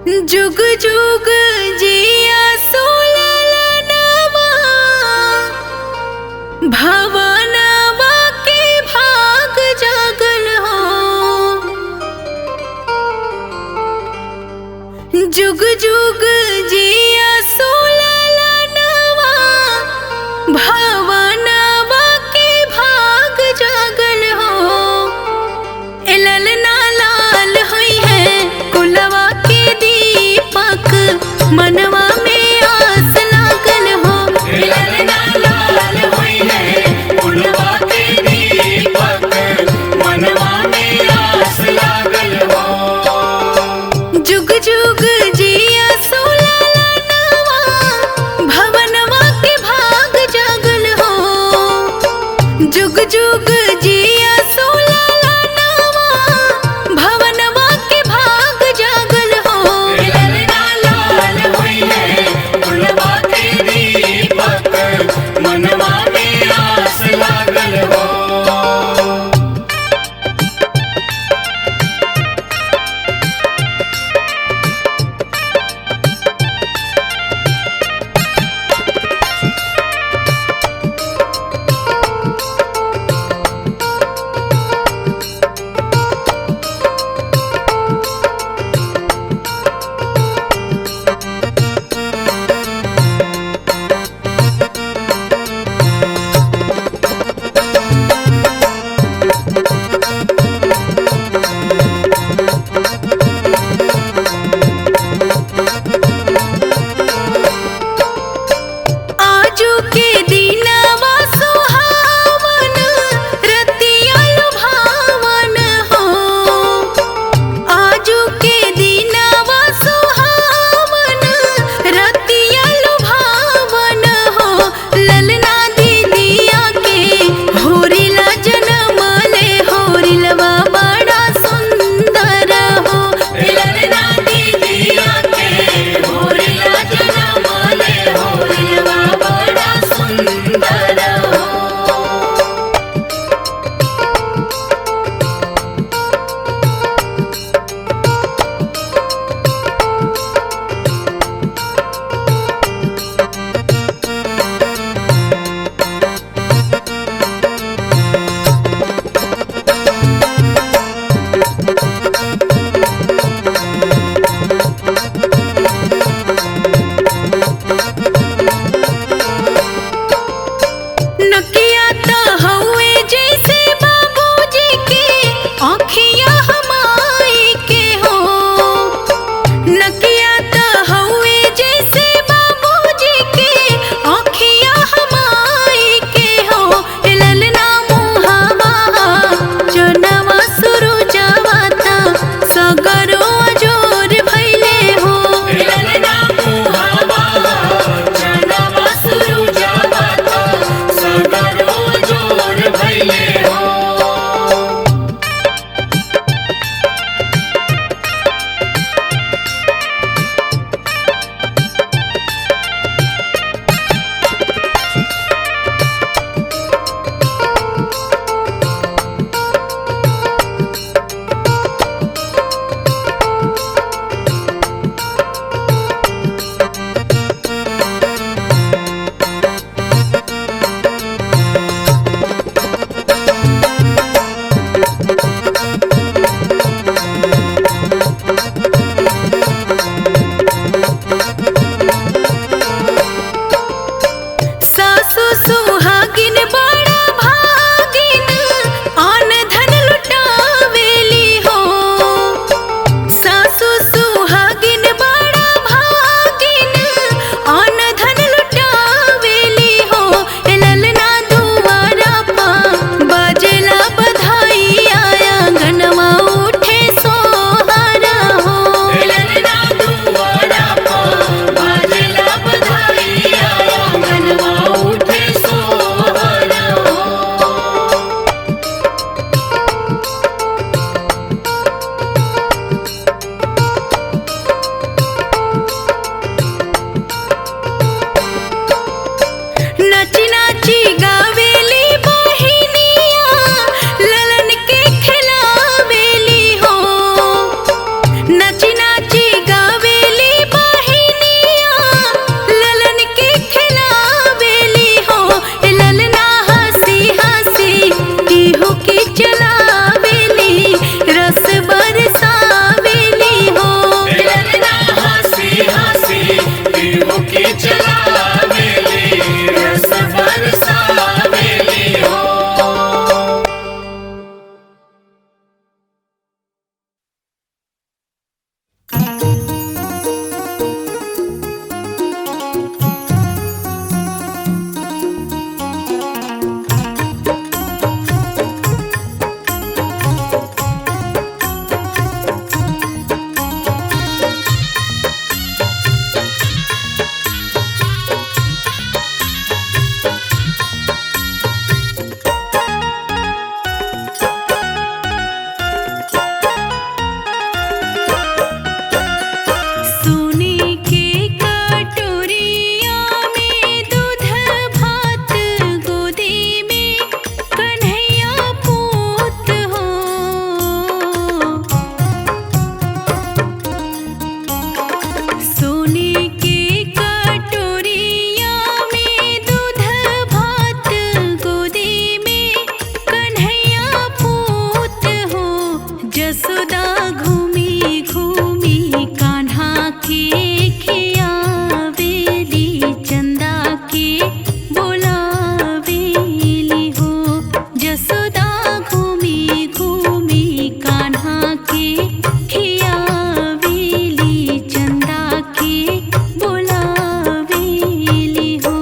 जुग जुग जिया सोललनवा भवनवा के भाग जागल हो। जुग जुग जिया सोललनवा भवनवा के भाग जागल हो। ललना लाल हुई है कुलवा के दीपक मनवा में आस लागल हो। ललना लाल हुई है कुलवा के दीपक मनवा में आस लागल हो। जुग जुग जिया सोललनवा भवनवा के भाग जागल हो। जुग जुग जिया सोललनवा भवनवा के भाग जागल हो। ललना लाल हुई है जसोदा घूमी घूमी कान्हा के खियावेली चंदा के बोलावेली हो। जसोदा घूमी घूमी कान्हा के खियावेली चंदा के बोलावेली हो।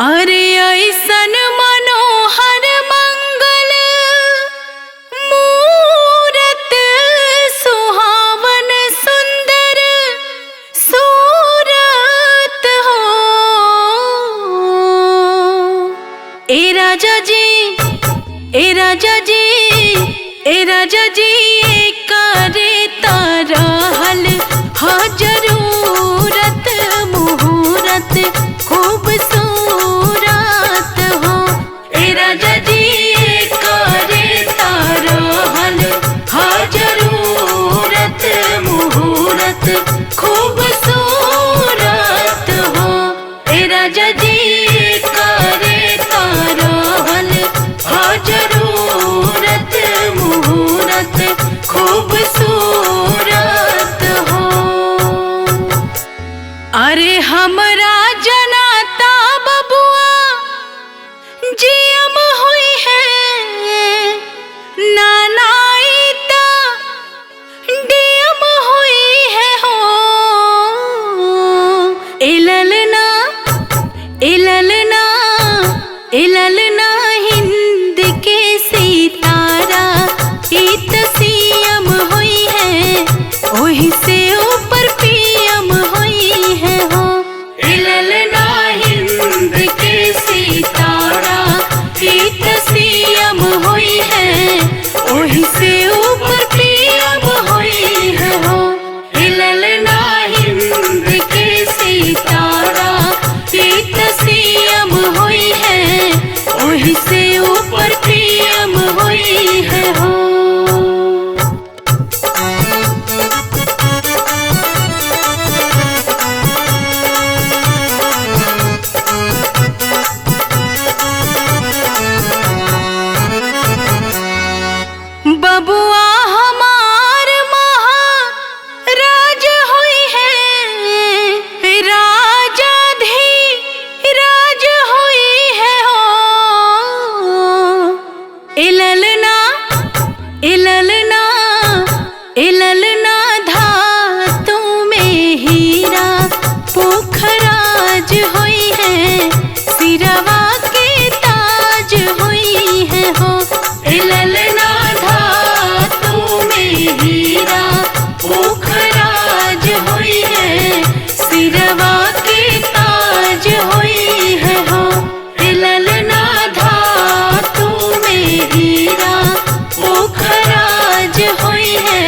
अरे ऐसन मनोहर मंगल मूरत सुहावन सुंदर सूरत हो। ए राजा जी, ए राजा जी, ए राजा जी, करे तारा हल हा जरूरत मुहूर्त खूबसूरत हो। ए राजा जी करे तारा हल हा जरूरत मुहूर्त खूबसूरत हो। ए राजा जी करे तारा हल हा जरूरत मुहूर्त खूबसूरत हो। यही से ऊपर प्रियम हुई है हो। बबुआ हमार महाराज हुई है, राजा धीराज हुई है हो। इललना इललना इललना धातु में हीरा पोखराज हुई है, सिरवा के ताज हुई है हो। इललना धातु में हीरा पोखराज हुई है, सिरवा के ताज हुई है हो। इललना धातु में हीरा पोखराज हुई है,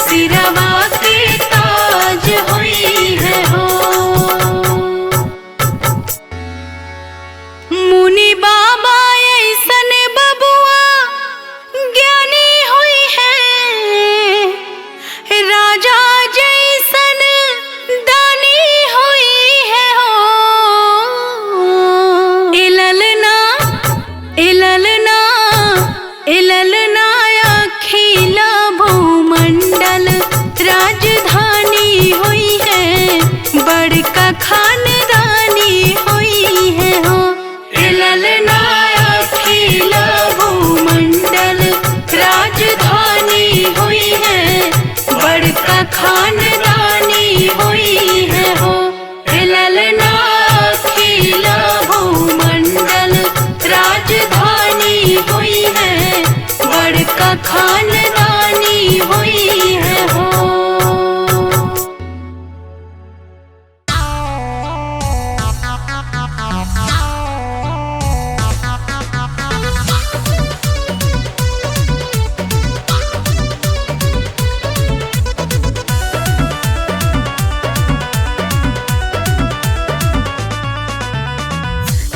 सिरवा के ताज हुई है हो। मुनि बाबा ऐसन बबुआ ज्ञानी हुई है, राजा जैसन दानी हुई है हो। इललना इललना इललना अखिला भूमंडल राजधानी हुई है, बड़का खानदानी हुई है हो। इललना अखिला भूमंडल राजधानी हुई है, बड़का खानदानी हुई है हो। इललना अखिला भूमंडल राजधानी हुई है, बड़का खानदानी हुई है हो।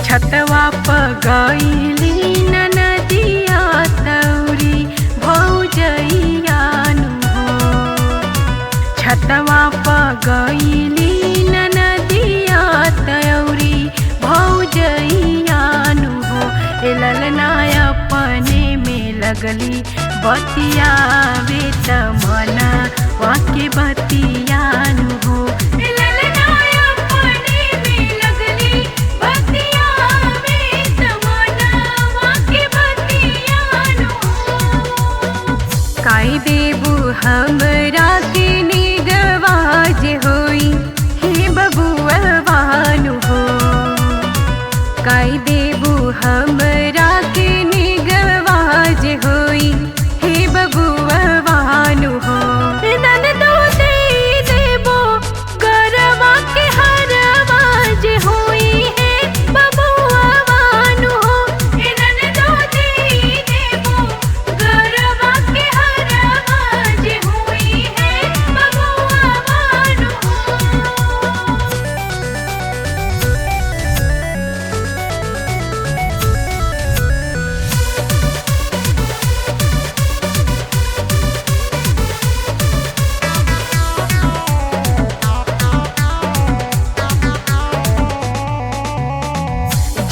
छतवा प गईली ननदिया तौरी भौजैयानु हो। छतवा प गईली ननदिया तौरी भौजैयानु हो। इललना अपने में लगली बतियावे त मना वाके बतियानु हो। इललना अपने में लगली बतियावे त मना वाके बतियानु हो। काई देबू हमरा के निगवाज होई हे बबुआ बानु हो। काई देबू हमरा के निगवाज होई हे बबुआ बानु हो। ननदो दे देबो गरवा के हरवाज होई है बबुआ बानु हो। ननदो दे देबो गरवा के हरवाज होई है बबुआ बानु हो।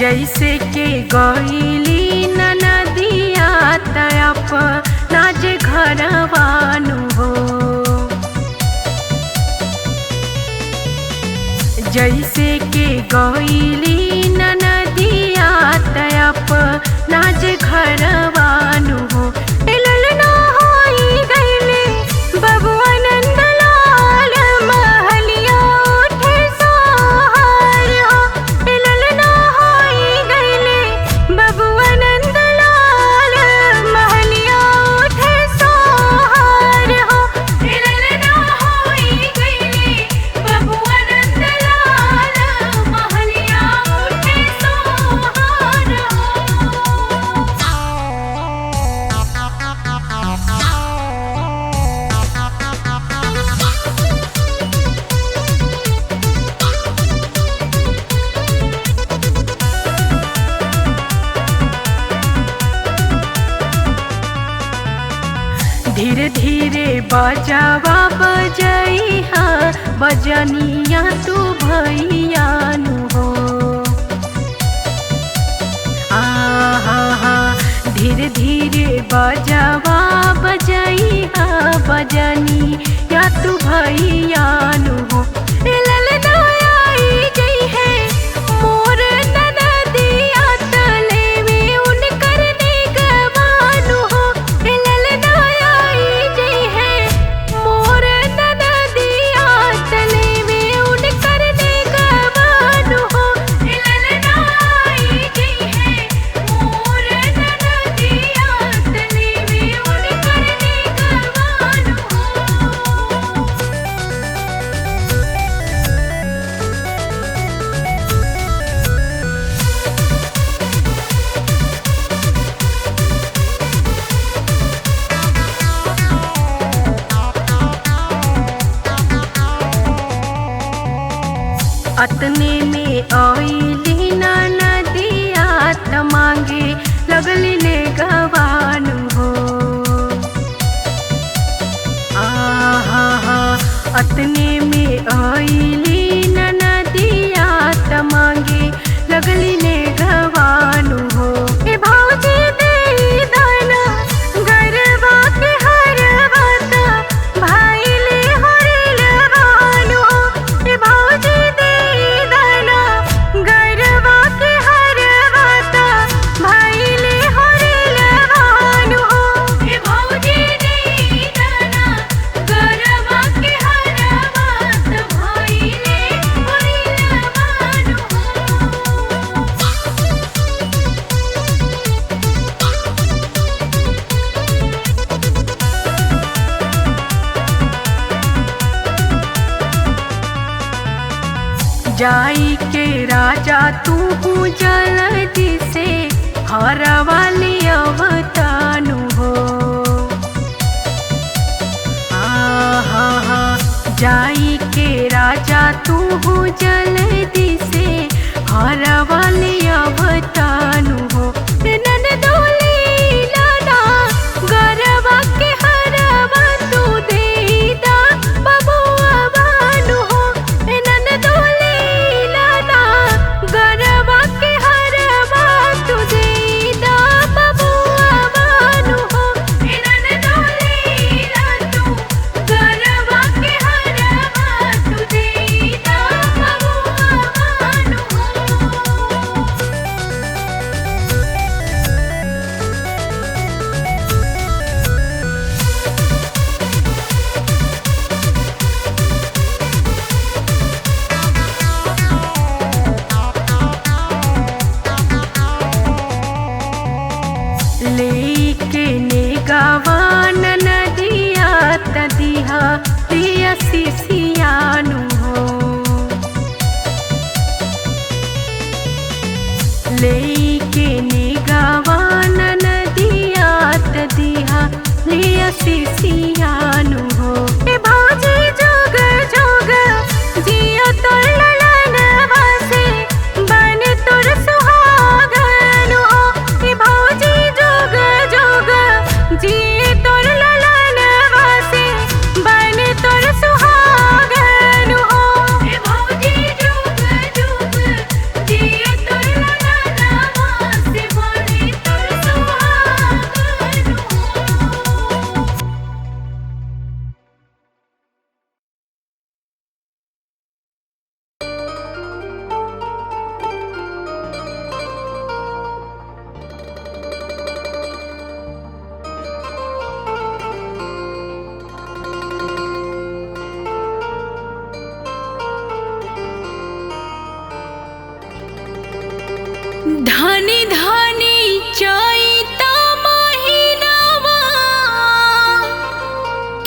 जैसे के गईली ननदिया तयप नाच घरवानु हो। जैसे के गईली ननदिया तयप नाच घरवानु हो। इललना होई गईले बबुआ नंदलाल महलिया उठे सोहर हो। इललना होई गईले बबुआ नंदलाल महलिया उठे सोहर हो। इललना होई गईले बबुआ नंदलाल महलिया धीरे धीरे बजावा बजैहा बजनिया तू भैया नु हो। आहा धीरे धीरे बजावा बजैहा बजनिया तू भैया नु हो। ललना आई गई है मोर ननदिया तले में उन करने गवानु हो। ललना आई गई है मोर ननदिया तले में उन करने गवानु हो। ललना आई गई है मोर ननदिया तले में उन करने गवानु हो। अतने में आईली ननदिया त मांगे लगली ले गवानु हो। आहा अतने में आईली ननदिया त मांगे लगली ले गवानु हो। ए भौजी दे दाना गरबा के हरवा त भाई ले हरिल बानु हो। ए भौजी दे दाना गरबा के हरवा त भाई ले हरिल बानु हो। ए भौजी दे दाना गरबा के हरवा त भाई ले हरिल बानु हो। जाई के राजा तू जल्दी से हरवाली अवतानु हो। आहा जाई के राजा तू जल्दी से हरवाली अवतानु हो। ननदोली लाना गरबा के हरवा तू देदा बबुआ बानु हो। ननदोली लाना गरबा के हरवा तू देदा बबुआ बानु हो। ननदोली लाना गरबा के हरवा तू देदा बबुआ बानु हो। लेके नेगावान नदिया तदिहा लिया सिसियानु हो। लेके नेगावान नदिया तदिहा लिया सिसियानु हो। ए भौजी जोग जोग जिया तोर ललनवा से बन तोर सुहागन हो। ए भौजी जोग जोग जिया तोर ललनवा से बन तोर सुहागन हो। ए भौजी जोग जोग जिया तोर ललनवा से बन तोर सुहागन हो। धनी धनी चैता महिनावा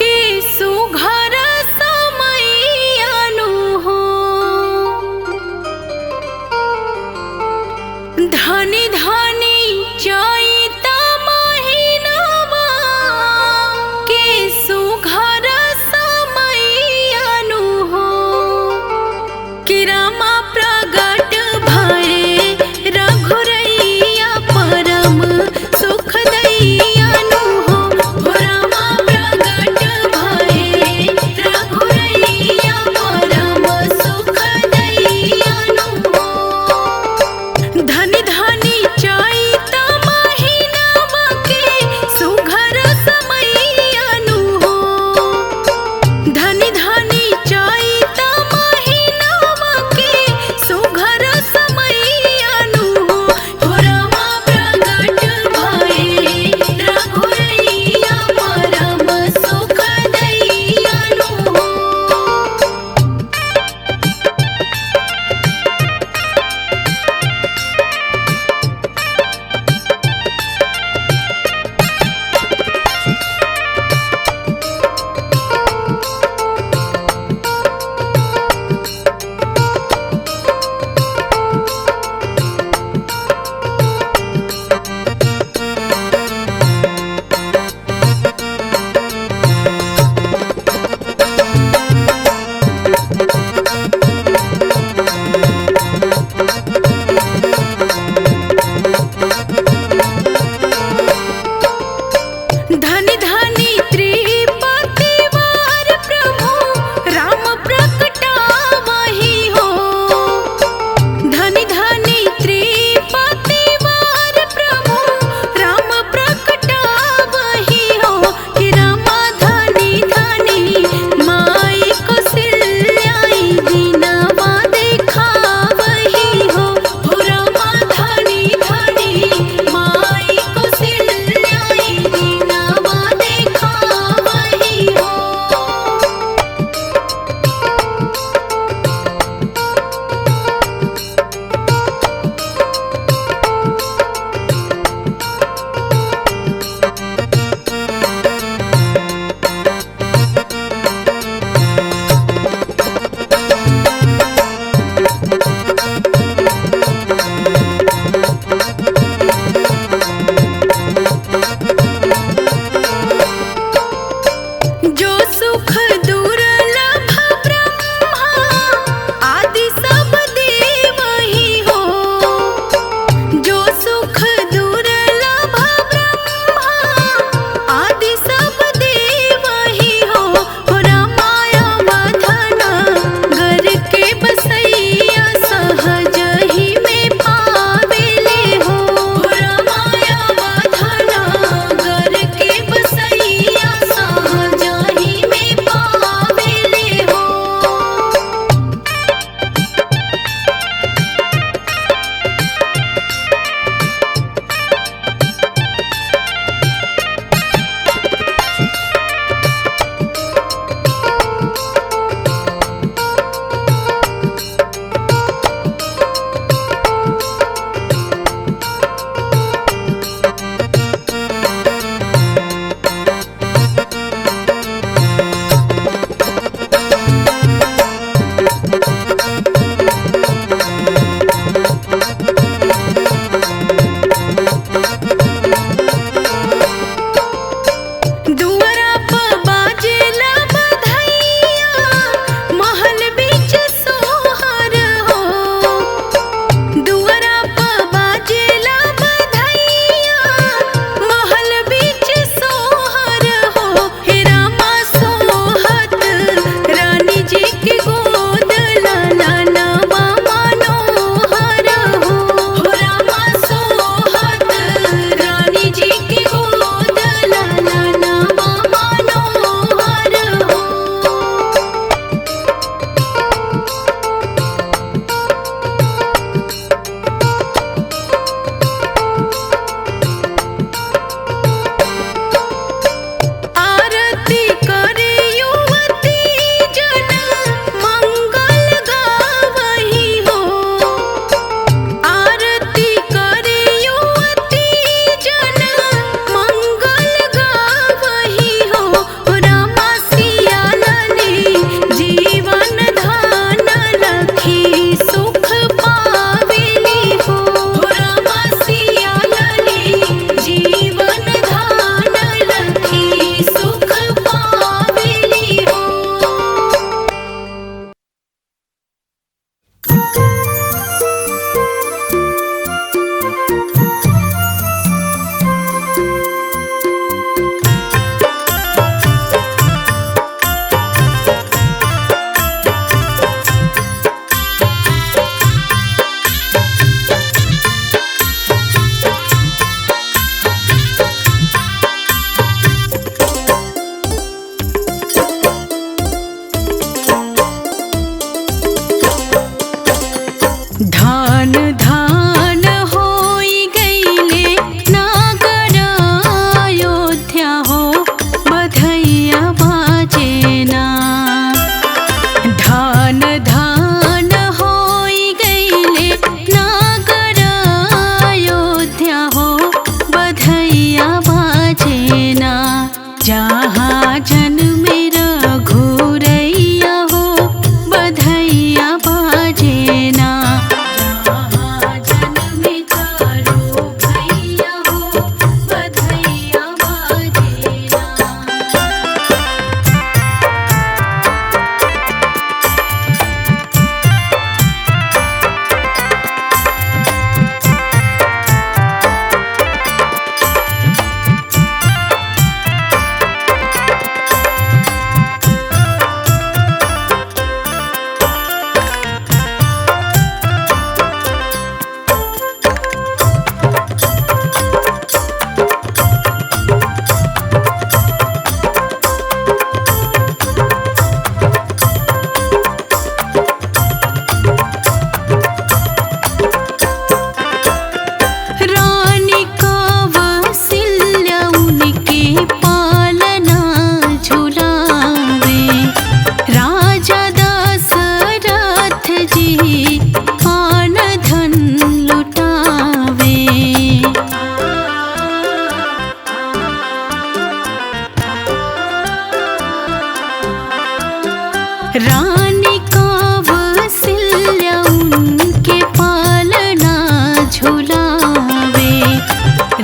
के सुघर समैयानु हो। धनी धनी चैता महिनावा के सुघर समैयानु हो। कि रामा प्रगट भये रघुरैया परम सुख दैयानु हो। रामा प्रगट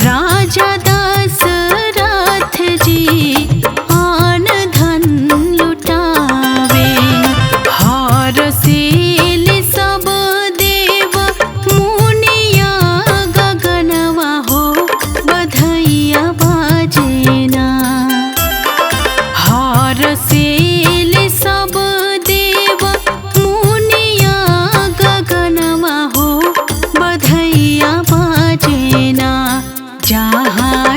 राजा दशरथ जी आन धन लुटावे। हरषेल सब देव मुनिया गगनवा हो बधैया बाजेना। हरषेल सब देव मुनिया गगनवा हो बधैया बाजेना। जहाँ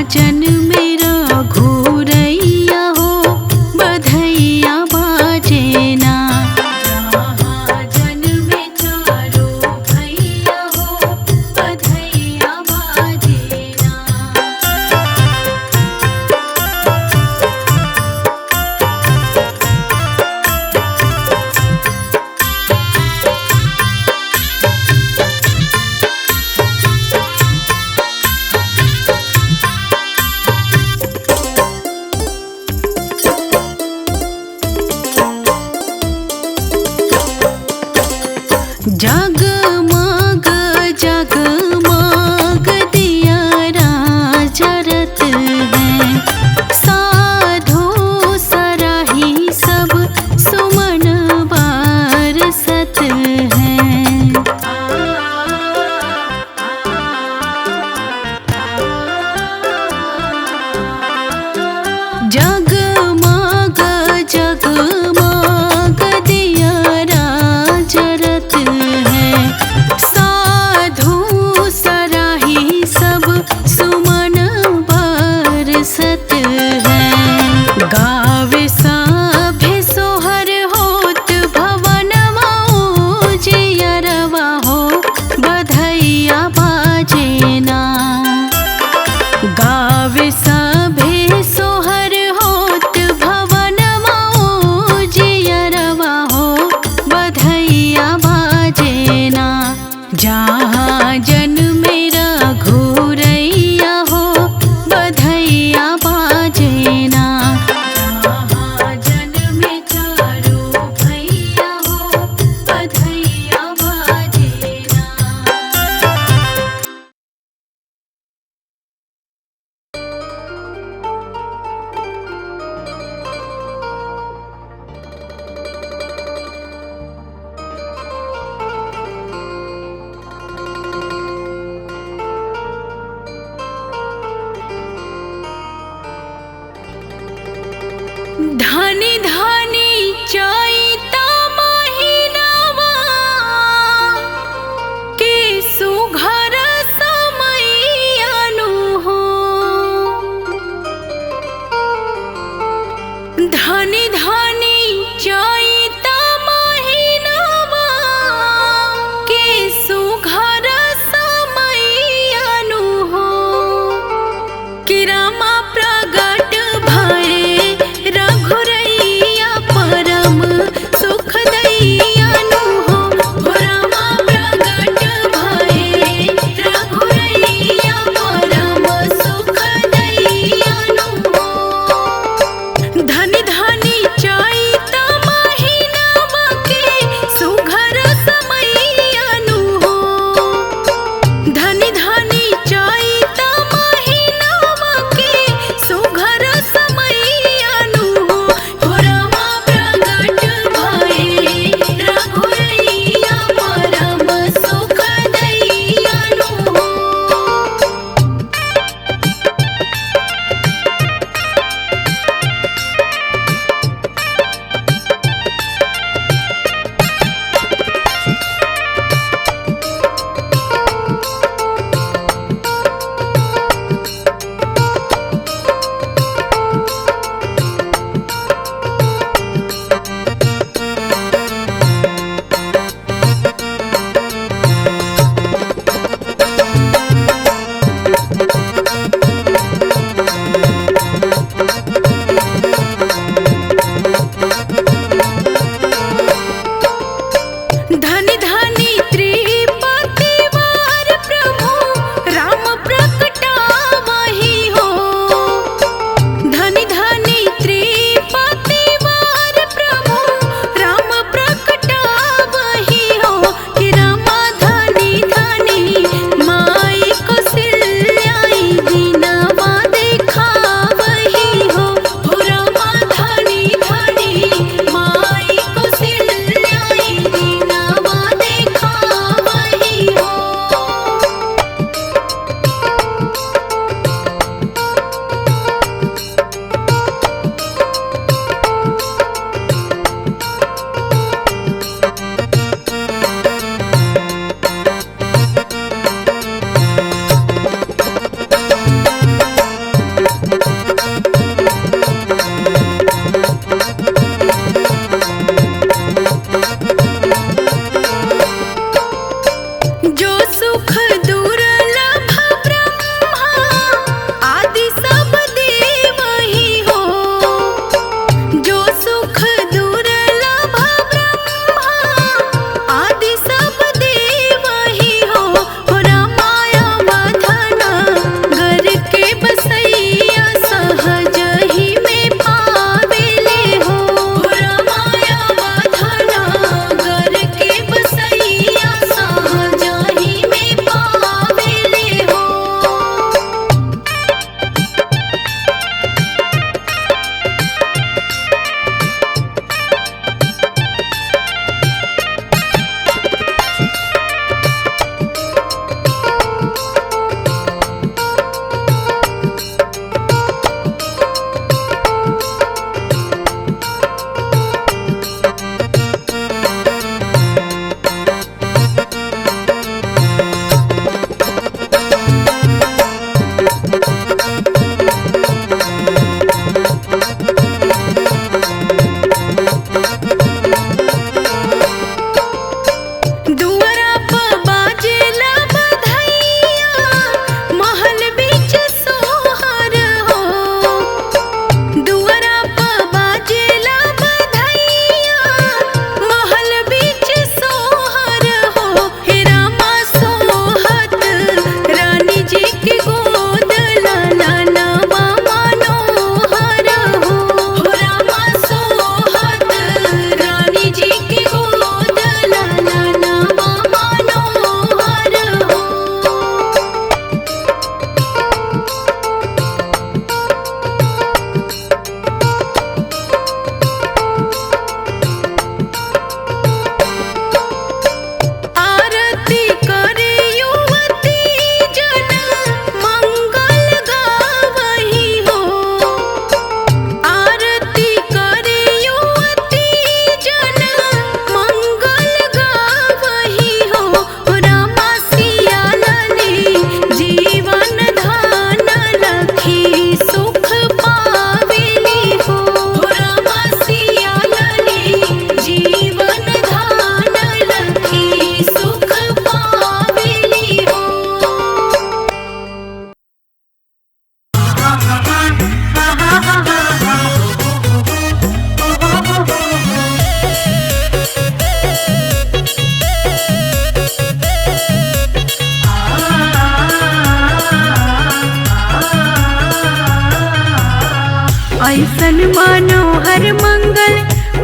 ऐसन मनोहर मंगल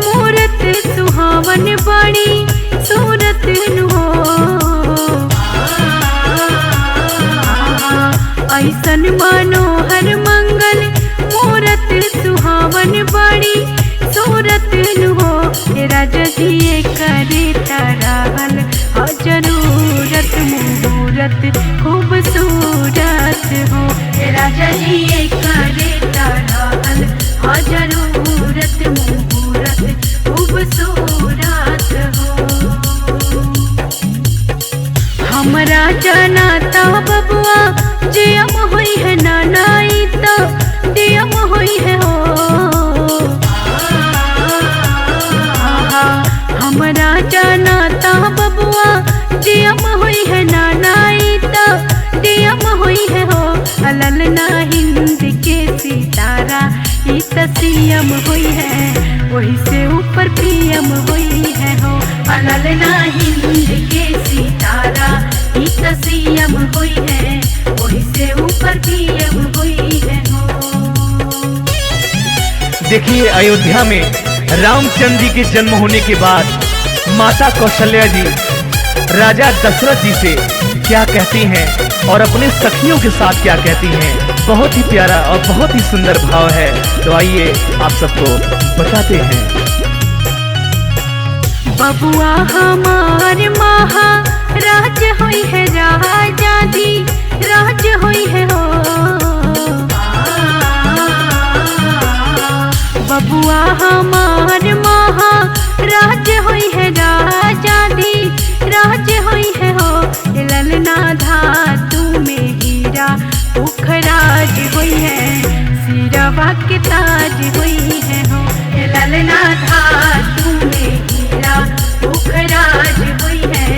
मूरत सुहावन बड़ी सूरत नु हो। ऐसन मनोहर मंगल मूरत सुहावन बड़ी सूरत नु हो। राजा जी करे तरहल जरूरत मुहूर्त खूबसूरत हो। राजा जी करे तरहल जरूरत मुहूर्त खूबसूरत हो। हमरा जनाता बबुआ जियम होई है नानाई तो दियम होई है हो। हमरा जनाता बबुआ जियम होई है नानाई तो दियम होई है हो। ललना हिंद के सितारा ई सीएम हुई है वही से ऊपर पीएम हुई है हो। ललना हिंद के सितारा ई सीएम हुई है वही से ऊपर पीएम हुई है हो। देखिए अयोध्या में रामचंद्र जी के जन्म होने के बाद माता कौशल्या जी राजा दशरथ जी से क्या कहती हैं और अपने सखियों के साथ क्या कहती हैं, बहुत ही प्यारा और बहुत ही सुंदर भाव है। तो आइए आप सबको बताते हैं। बबुआ हमार महा राज होई है राजा दी राज होई है हो। बबुआ हमार महा राज होई है राजा दी राज होई है हो। ललना धातु में हीरा पुखराज हुई है सिरवा के ताज हुई है हो। ललना धातु में हीरा पुखराज हुई है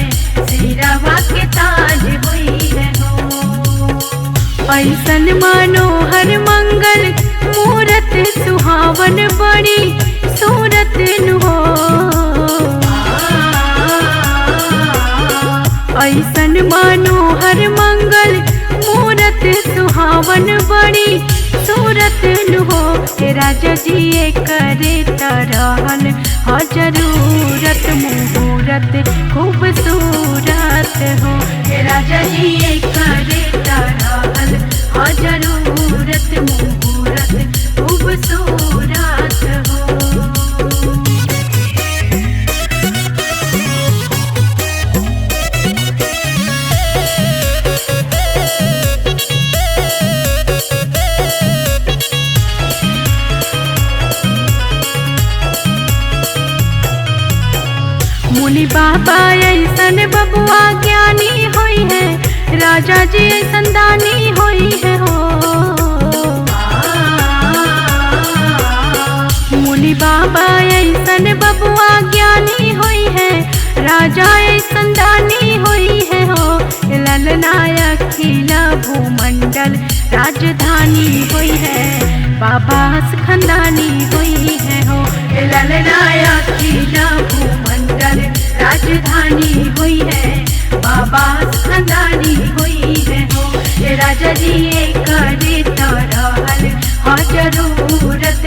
सिरवा के ताज हुई है हो। ऐसन मनोहर मंगल मूरत सुहावन बड़ी सूरत नु हो। ऐसन मनोहर मंगल मूरत सुहावन बड़ी सूरत नु हो। राजा जी करे तरहल जरूरत मुहूर्त खूबसूरत हो। राजा जी करे तरहल जरूरत मुहूर्त खूबसूरत हो। मुनि बाबा ऐसन बबुआ ज्ञानी होई है राजा जी ऐसन दानी होई है हो। मुनि बाबा ऐसन बबुआ ज्ञानी होई है राजा ऐसन दानी होई है हो। ललना अखिला भूमंडल राजधानी हुई है बाबा खानदानी हुई है हो। ललना अखिला भूमंडल राजधानी हुई है बाबा खानदानी हुई है हो। राजा जी करे तरहल जरूरत